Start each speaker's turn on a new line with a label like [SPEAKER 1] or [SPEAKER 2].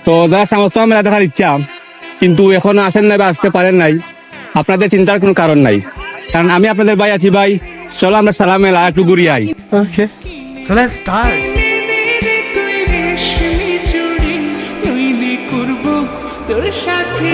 [SPEAKER 1] তো যারা সমস্ত মেলা দেখার ইচ্ছা কিন্তু এখনো আসেন নাই বা আসতে পারেন নাই, আপনাদের চিন্তার কোনো কারণ নাই, কারণ আমি আপনাদের ভাই আছি ভাই। চলো আমরা সালা মেলা একটু ঘুরিয়ে I.
[SPEAKER 2] Okay. So let's start.
[SPEAKER 3] তুই রেশমি চুড়ি নইলে করবো তোর সাথে